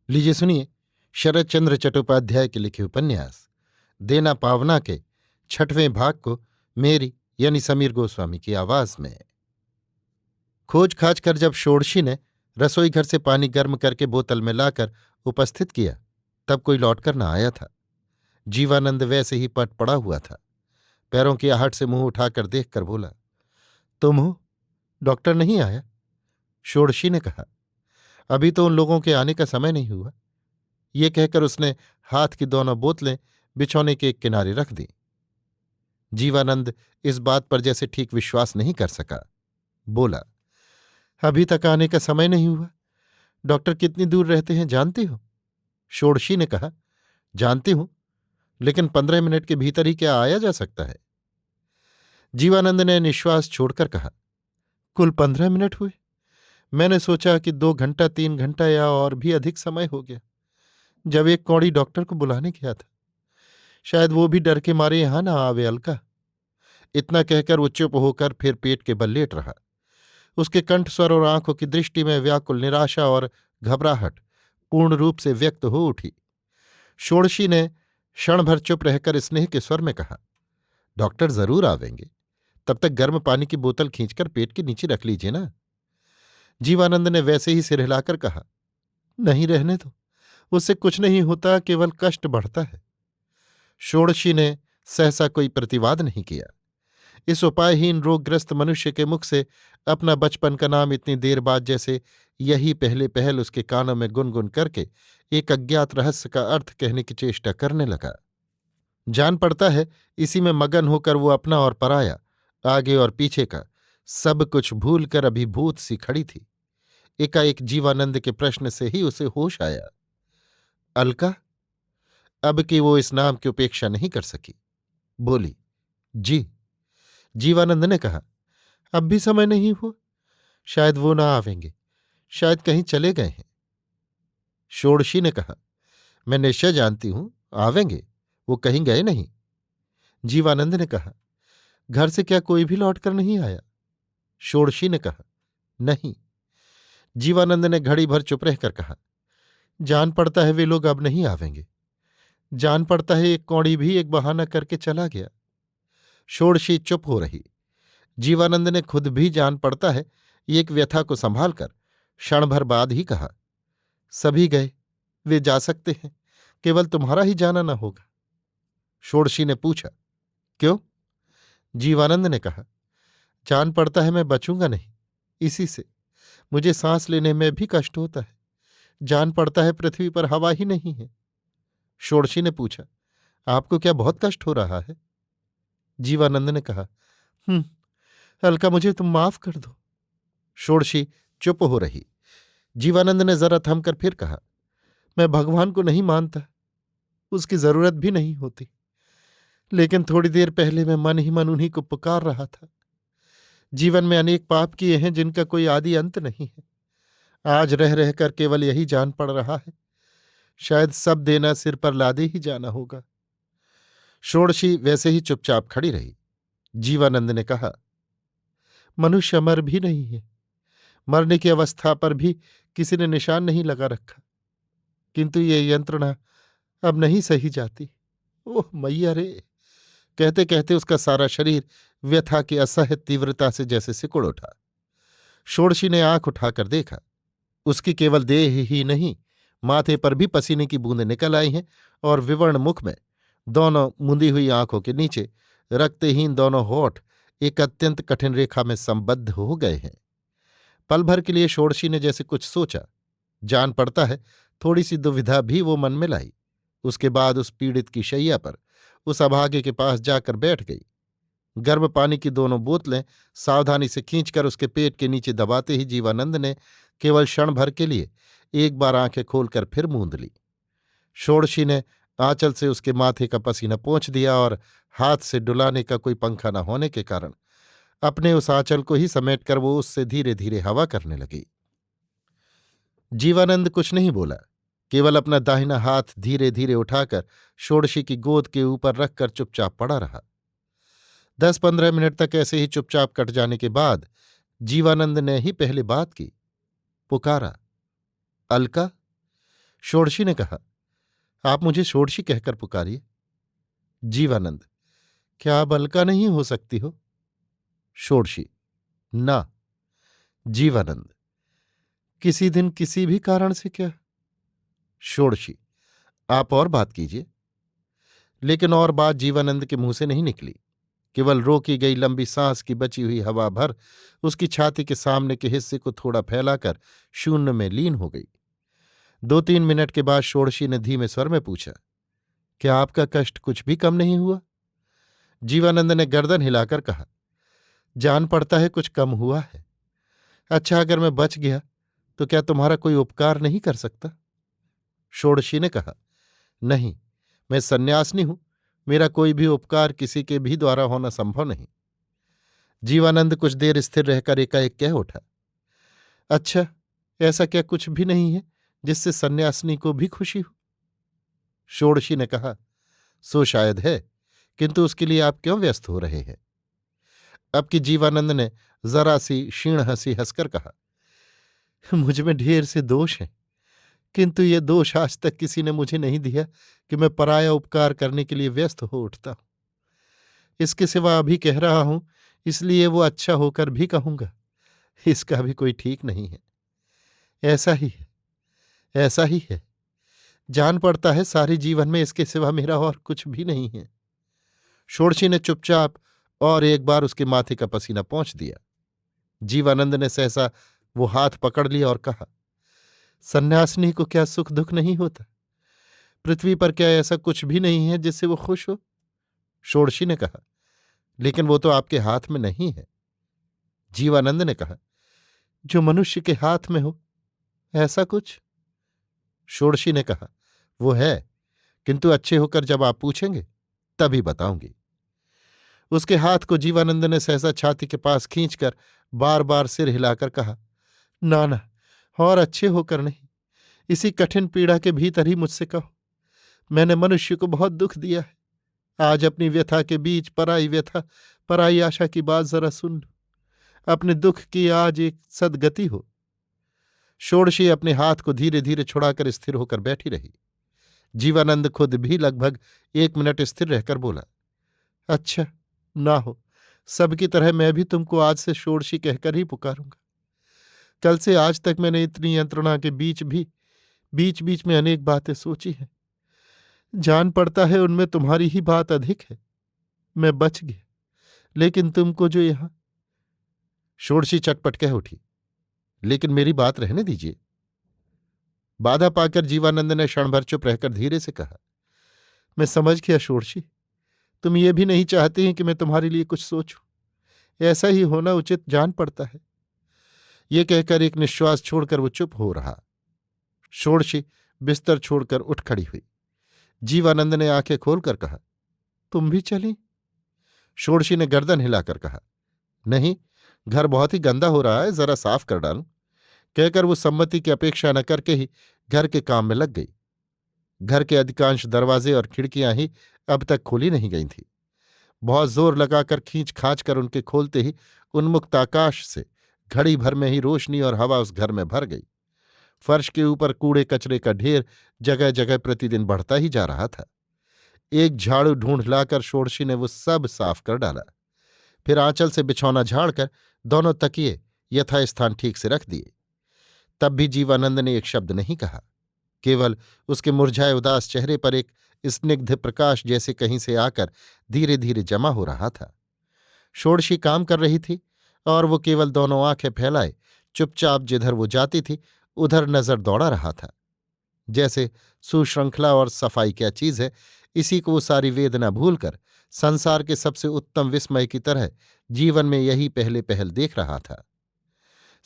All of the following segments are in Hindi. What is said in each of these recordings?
लीजिए सुनिए शरत चंद्र चट्टोपाध्याय के लिखे उपन्यास देना पावना के 6वें भाग को मेरी यानी समीर गोस्वामी की आवाज में। खोज खाज कर जब षोडशी ने रसोई घर से पानी गर्म करके बोतल में लाकर उपस्थित किया तब कोई लौटकर न आया था। जीवानंद वैसे ही पट पड़ा हुआ था। पैरों की आहट से मुंह उठाकर देखकर बोला, तुम हो? डॉक्टर नहीं आया? षोडशी ने कहा, अभी तो उन लोगों के आने का समय नहीं हुआ। ये कहकर उसने हाथ की दोनों बोतलें बिछौने के एक किनारे रख दी। जीवानंद इस बात पर जैसे ठीक विश्वास नहीं कर सका। बोला, अभी तक आने का समय नहीं हुआ? डॉक्टर कितनी दूर रहते हैं जानते हो? षोडशी ने कहा, जानती हूं, लेकिन 15 मिनट के भीतर ही क्या आया जा सकता है? जीवानंद ने निश्वास छोड़कर कहा, कुल 15 मिनट हुए? मैंने सोचा कि 2 घंटा 3 घंटा या और भी अधिक समय हो गया जब एक कौड़ी डॉक्टर को बुलाने गया था। शायद वो भी डर के मारे यहां ना आवे अलका। इतना कहकर वो चुप होकर फिर पेट के बल लेट रहा। उसके कंठ स्वर और आंखों की दृष्टि में व्याकुल निराशा और घबराहट पूर्ण रूप से व्यक्त हो उठी। षोडशी ने क्षण भर चुप रहकर स्नेह के स्वर में कहा, डॉक्टर जरूर आवेंगे, तब तक गर्म पानी की बोतल खींचकर पेट के नीचे रख लीजिए ना। जीवानंद ने वैसे ही सिर हिलाकर कहा, नहीं, रहने दो, उससे कुछ नहीं होता, केवल कष्ट बढ़ता है। षोडशी ने सहसा कोई प्रतिवाद नहीं किया। इस उपायहीन रोगग्रस्त मनुष्य के मुख से अपना बचपन का नाम इतनी देर बाद जैसे यही पहले पहल उसके कानों में गुनगुन करके एक अज्ञात रहस्य का अर्थ कहने की चेष्टा करने लगा। जान पड़ता है इसी में मगन होकर वो अपना और पराया, आगे और पीछे का सब कुछ भूलकर अभिभूत सी खड़ी थी। एकाएक जीवानंद के प्रश्न से ही उसे होश आया। अलका? अब कि वो इस नाम की उपेक्षा नहीं कर सकी। बोली, जी। जीवानंद ने कहा, अब भी समय नहीं हुआ? शायद वो ना आवेंगे, शायद कहीं चले गए हैं। षोडशी ने कहा, मैं निश्चय जानती हूं आवेंगे, वो कहीं गए नहीं। जीवानंद ने कहा, घर से क्या कोई भी लौट कर नहीं आया? षोडशी ने कहा, नहीं। जीवानंद ने घड़ी भर चुप रहकर कहा, जान पड़ता है वे लोग अब नहीं आवेंगे। जान पड़ता है एक कौड़ी भी एक बहाना करके चला गया। षोडशी चुप हो रही। जीवानंद ने खुद भी जान पड़ता है एक व्यथा को संभाल कर क्षण भर बाद ही कहा, सभी गए, वे जा सकते हैं, केवल तुम्हारा ही जाना न होगा। षोडशी ने पूछा, क्यों? जीवानंद ने कहा, जान पड़ता है मैं बचूंगा नहीं, इसी से मुझे सांस लेने में भी कष्ट होता है। जान पड़ता है पृथ्वी पर हवा ही नहीं है। षोडशी ने पूछा, आपको क्या बहुत कष्ट हो रहा है? जीवानंद ने कहा, अलका, मुझे तुम माफ कर दो। षोडशी चुप हो रही। जीवानंद ने जरा थमकर फिर कहा, मैं भगवान को नहीं मानता, उसकी जरूरत भी नहीं होती, लेकिन थोड़ी देर पहले मैं मन ही मन उन्हीं को पुकार रहा था। जीवन में अनेक पाप किए हैं जिनका कोई आदि अंत नहीं है। आज रह रहकर केवल यही जान पड़ रहा है, शायद सब देना सिर पर लादे ही जाना होगा। षोडशी वैसे ही चुपचाप खड़ी रही। जीवानंद ने कहा, मनुष्य अमर भी नहीं है, मरने की अवस्था पर भी किसी ने निशान नहीं लगा रखा, किंतु ये यंत्रणा अब नहीं सही जाती। ओह मैया रे! कहते कहते उसका सारा शरीर व्यथा की असह्य तीव्रता से जैसे सिकुड़ उठा। षोडशी ने आंख उठाकर देखा, उसकी केवल देह ही नहीं, माथे पर भी पसीने की बूंदें निकल आई हैं और विवर्ण मुख में, दोनों मुंदी हुई आंखों के नीचे रक्तहीन दोनों होठ एक अत्यंत कठिन रेखा में संबद्ध हो गए हैं। पल भर के लिए षोडशी ने जैसे कुछ सोचा। जान पड़ता है थोड़ी सी दुविधा भी वो मन में लाई। उसके बाद उस पीड़ित की शैया पर उस अभागे के पास जाकर बैठ गई। गर्म पानी की दोनों बोतलें सावधानी से खींचकर उसके पेट के नीचे दबाते ही जीवानंद ने केवल क्षण भर के लिए एक बार आंखें खोलकर फिर मूंद ली। षोडशी ने आंचल से उसके माथे का पसीना पोंछ दिया और हाथ से डुलाने का कोई पंखा न होने के कारण अपने उस आंचल को ही समेटकर वो उससे धीरे धीरे हवा करने लगी। जीवानंद कुछ नहीं बोला, केवल अपना दाहिना हाथ धीरे धीरे उठाकर षोडशी की गोद के ऊपर रखकर चुपचाप पड़ा रहा। 10-15 मिनट तक ऐसे ही चुपचाप कट जाने के बाद जीवानंद ने ही पहले बात की। पुकारा, अलका? षोडशी ने कहा, आप मुझे षोडशी कहकर पुकारिए। जीवानंद, क्या आप अलका नहीं हो सकती हो? षोडशी, ना। जीवानंद, किसी दिन किसी भी कारण से क्या? षोडशी, आप और बात कीजिए। लेकिन और बात जीवानंद के मुंह से नहीं निकली। केवल रोकी गई लंबी सांस की बची हुई हवा भर उसकी छाती के सामने के हिस्से को थोड़ा फैलाकर शून्य में लीन हो गई। 2-3 मिनट के बाद षोडशी ने धीमे स्वर में पूछा, क्या आपका कष्ट कुछ भी कम नहीं हुआ? जीवानंद ने गर्दन हिलाकर कहा, जान पड़ता है कुछ कम हुआ है। अच्छा, अगर मैं बच गया तो क्या तुम्हारा कोई उपकार नहीं कर सकता? षोडशी ने कहा, नहीं, मैं सन्यासिनी हूं, मेरा कोई भी उपकार किसी के भी द्वारा होना संभव नहीं। जीवानंद कुछ देर स्थिर रहकर एकाएक कह उठा, अच्छा, ऐसा क्या कुछ भी नहीं है जिससे सन्यासिनी को भी खुशी हो? षोडशी ने कहा, सो शायद है, किंतु उसके लिए आप क्यों व्यस्त हो रहे हैं? अब कि जीवानंद ने जरा सी क्षीण हंसी हंसकर कहा, मुझ में ढेर से दोष हैं, किंतु ये दोष आज तक किसी ने मुझे नहीं दिया कि मैं पराया उपकार करने के लिए व्यस्त हो उठता हूं। इसके सिवा अभी कह रहा हूं, इसलिए वो अच्छा होकर भी कहूंगा, इसका भी कोई ठीक नहीं है। ऐसा ही है, ऐसा ही है। जान पड़ता है सारे जीवन में इसके सिवा मेरा और कुछ भी नहीं है। षोडशी ने चुपचाप और एक बार उसके माथे का पसीना पोंछ दिया। जीवानंद ने सहसा वो हाथ पकड़ लिया और कहा, सन्यासिनी को क्या सुख दुख नहीं होता? पृथ्वी पर क्या ऐसा कुछ भी नहीं है जिससे वो खुश हो? षोडशी ने कहा, लेकिन वो तो आपके हाथ में नहीं है। जीवानंद ने कहा, जो मनुष्य के हाथ में हो, ऐसा कुछ? षोडशी ने कहा, वो है, किंतु अच्छे होकर जब आप पूछेंगे तभी बताऊंगी। उसके हाथ को जीवानंद ने सहसा छाती के पास खींचकर बार बार सिर हिलाकर कहा, ना ना, और अच्छे होकर नहीं, इसी कठिन पीड़ा के भीतर ही मुझसे कहो। मैंने मनुष्य को बहुत दुख दिया है। आज अपनी व्यथा के बीच पराई व्यथा, पराई आशा की बात जरा सुन लो। अपने दुख की आज एक सद्गति हो। षोडशी अपने हाथ को धीरे धीरे छुड़ाकर स्थिर होकर बैठी रही। जीवानंद खुद भी लगभग 1 मिनट स्थिर रहकर बोला, अच्छा, ना हो, सबकी तरह मैं भी तुमको आज से षोडशी कहकर ही पुकारूंगा। कल से आज तक मैंने इतनी यंत्रणा के बीच भी बीच बीच में अनेक बातें सोची हैं। जान पड़ता है उनमें तुम्हारी ही बात अधिक है। मैं बच गया, लेकिन तुमको जो यहां। षोडशी चटपट कह उठी, लेकिन मेरी बात रहने दीजिए। बाधा पाकर जीवानंद ने क्षण भर चुप रहकर धीरे से कहा, मैं समझ गया षोडशी, तुम ये भी नहीं चाहती हैं कि मैं तुम्हारे लिए कुछ सोचूं। ऐसा ही होना उचित जान पड़ता है। ये कहकर एक निश्वास छोड़कर वो चुप हो रहा। षोडशी बिस्तर छोड़कर उठ खड़ी हुई। जीवानंद ने आंखें खोलकर कहा, तुम भी चली? षोडशी ने गर्दन हिलाकर कहा, नहीं, घर बहुत ही गंदा हो रहा है, जरा साफ कर डालूं। कहकर वो सम्मति की अपेक्षा न करके ही घर के काम में लग गई। घर के अधिकांश दरवाजे और खिड़कियां ही अब तक खोली नहीं गई थीं। बहुत जोर लगाकर खींच खांच कर उनके खोलते ही उन्मुक्त आकाश से घड़ी भर में ही रोशनी और हवा उस घर में भर गई। फर्श के ऊपर कूड़े कचरे का ढेर जगह जगह प्रतिदिन बढ़ता ही जा रहा था। एक झाड़ू ढूंढ लाकर षोडशी ने वो सब साफ कर डाला। फिर आंचल से बिछौना झाड़कर दोनों तकिए यथास्थान ठीक से रख दिए। तब भी जीवानंद ने एक शब्द नहीं कहा। केवल उसके मुरझाए उदास चेहरे पर एक स्निग्ध प्रकाश जैसे कहीं से आकर धीरे धीरे जमा हो रहा था। षोडशी काम कर रही थी और वो केवल दोनों आंखें फैलाए चुपचाप जिधर वो जाती थी उधर नजर दौड़ा रहा था। जैसे सुश्रृंखला और सफाई क्या चीज है, इसी को वो सारी वेदना भूलकर संसार के सबसे उत्तम विस्मय की तरह जीवन में यही पहले पहल देख रहा था।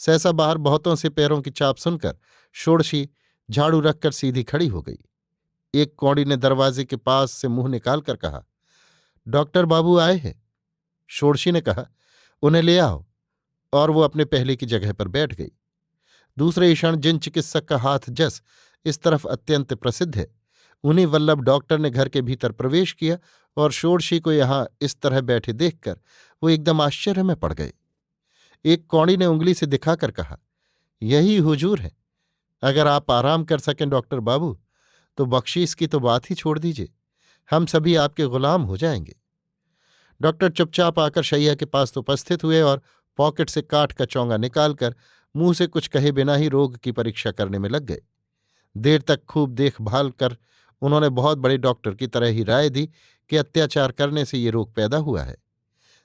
सहसा बाहर बहुतों से पैरों की चाप सुनकर षोडशी झाड़ू रखकर सीधी खड़ी हो गई। एक कौड़ी ने दरवाजे के पास से मुंह निकालकर कहा, डॉक्टर बाबू आए हैं। षोडशी ने कहा, उन्हें ले आओ, और वो अपने पहले की जगह पर बैठ गई। दूसरे ही क्षण जिन चिकित्सक का हाथ जस इस तरफ अत्यंत प्रसिद्ध है, उन्हीं वल्लभ डॉक्टर ने घर के भीतर प्रवेश किया और षोडशी को यहां इस तरह बैठे देखकर वो एकदम आश्चर्य में पड़ गए। एक कौड़ी ने उंगली से दिखाकर कहा, यही हुजूर है। अगर आप आराम कर सकें डॉक्टर बाबू, तो बख्शीश की तो बात ही छोड़ दीजिए। हम सभी आपके गुलाम हो जाएंगे। डॉक्टर चुपचाप आकर शैया के पास तो उपस्थित हुए और पॉकेट से काठ का चौंगा निकालकर मुंह से कुछ कहे बिना ही रोग की परीक्षा करने में लग गए। देर तक खूब देखभाल कर उन्होंने बहुत बड़े डॉक्टर की तरह ही राय दी कि अत्याचार करने से ये रोग पैदा हुआ है।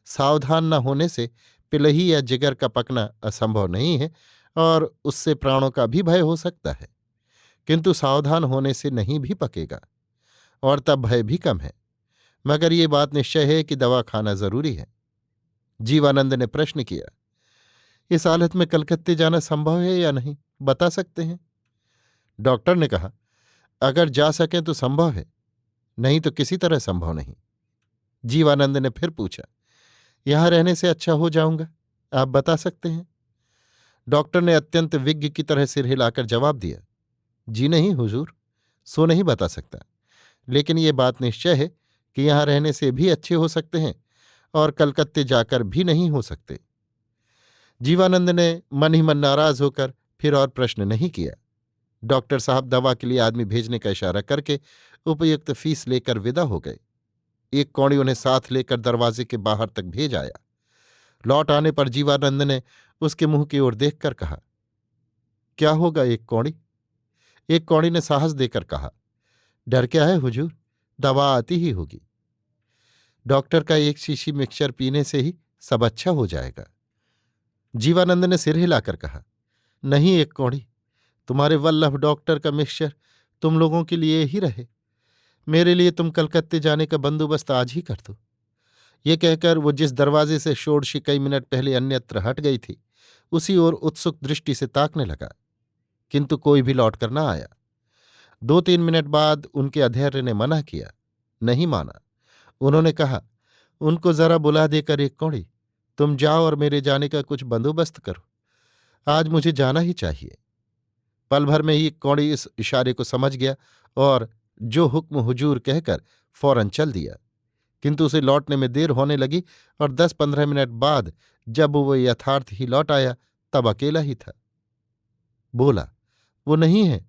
सावधान न होने से पिलही या जिगर का पकना असंभव नहीं है और उससे प्राणों का भी भय हो सकता है, किंतु सावधान होने से नहीं भी पकेगा, और तब भय भी कम है। मगर ये बात निश्चय है कि दवा खाना जरूरी है। जीवानंद ने प्रश्न किया, इस हालत में कलकत्ते जाना संभव है या नहीं, बता सकते हैं? डॉक्टर ने कहा, अगर जा सकें तो संभव है, नहीं तो किसी तरह संभव नहीं। जीवानंद ने फिर पूछा, यहां रहने से अच्छा हो जाऊंगा, आप बता सकते हैं? डॉक्टर ने अत्यंत विज्ञ की तरह सिर हिलाकर जवाब दिया, जी नहीं हुजूर, सो नहीं बता सकता, लेकिन ये बात निश्चय है कि यहां रहने से भी अच्छे हो सकते हैं और कलकत्ते जाकर भी नहीं हो सकते। जीवानंद ने मन ही मन नाराज होकर फिर और प्रश्न नहीं किया। डॉक्टर साहब दवा के लिए आदमी भेजने का इशारा करके उपयुक्त फीस लेकर विदा हो गए। एक कौड़ी उन्हें साथ लेकर दरवाजे के बाहर तक भेज आया। लौट आने पर जीवानंद ने उसके मुंह की ओर देखकर कहा, क्या होगा एक कौड़ी? एक कौड़ी ने साहस देकर कहा, डर क्या है हुजूर, दवा आती ही होगी। डॉक्टर का एक शीशी मिक्सचर पीने से ही सब अच्छा हो जाएगा। जीवानंद ने सिर हिलाकर कहा, नहीं एक कौड़ी, तुम्हारे वल्लभ डॉक्टर का मिक्सचर तुम लोगों के लिए ही रहे। मेरे लिए तुम कलकत्ते जाने का बंदोबस्त आज ही कर दो। ये कहकर वो जिस दरवाजे से षोडशी कई मिनट पहले अन्यत्र हट गई थी, उसी ओर उत्सुक दृष्टि से ताकने लगा, किंतु कोई भी लौटकर न आया। 2-3 मिनट बाद उनके अधैर्य ने मना किया, नहीं माना। उन्होंने कहा, उनको जरा बुला देकर एक कौड़ी, तुम जाओ और मेरे जाने का कुछ बंदोबस्त करो, आज मुझे जाना ही चाहिए। पल भर में ही कौड़ी इस इशारे को समझ गया और जो हुक्म हुजूर कहकर फौरन चल दिया, किंतु उसे लौटने में देर होने लगी और 10-15 मिनट बाद जब वो यथार्थ ही लौट आया तब अकेला ही था। बोला, वो नहीं है,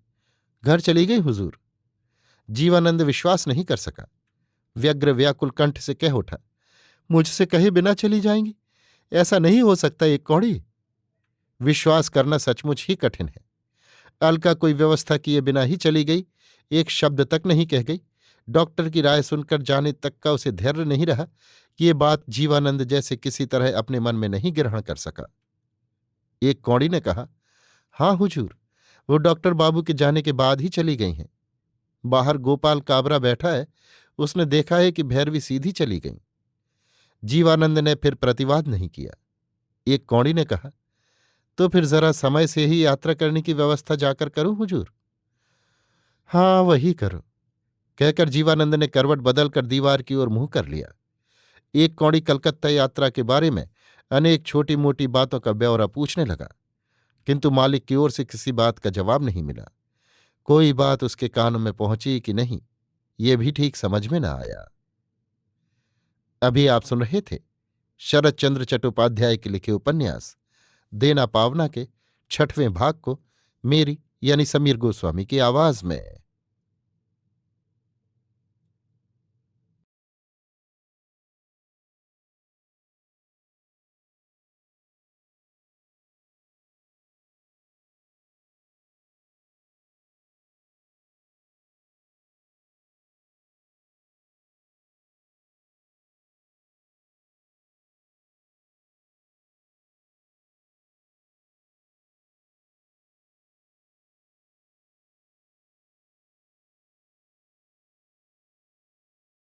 घर चली गई हुजूर। जीवानंद विश्वास नहीं कर सका, व्यग्र व्याकुल कंठ से कह उठा, मुझसे कहे बिना चली जाएंगी? ऐसा नहीं हो सकता एक कौड़ी। विश्वास करना सचमुच ही कठिन है। अलका कोई व्यवस्था किए बिना ही चली गई, एक शब्द तक नहीं कह गई। डॉक्टर की राय सुनकर जाने तक का उसे धैर्य नहीं रहा। ये बात जीवानंद जैसे किसी तरह अपने मन में नहीं ग्रहण कर सका। एक कौड़ी ने कहा, हाँ हुजूर, वो डॉक्टर बाबू के जाने के बाद ही चली गई हैं। बाहर गोपाल काबरा बैठा है, उसने देखा है कि भैरवी सीधी चली गई। जीवानंद ने फिर प्रतिवाद नहीं किया। एक कौड़ी ने कहा, तो फिर जरा समय से ही यात्रा करने की व्यवस्था जाकर करूं हुजूर? हाँ वही करो, कहकर जीवानंद ने करवट बदलकर दीवार की ओर मुंह कर लिया। एक कौड़ी कलकत्ता यात्रा के बारे में अनेक छोटी मोटी बातों का ब्यौरा पूछने लगा, किंतु मालिक की ओर से किसी बात का जवाब नहीं मिला। कोई बात उसके कानों में पहुंची कि नहीं, ये भी ठीक समझ में न आया। अभी आप सुन रहे थे शरत चंद्र चट्टोपाध्याय के लिखे उपन्यास देना पावना के 6वें भाग को मेरी यानी समीर गोस्वामी की आवाज में।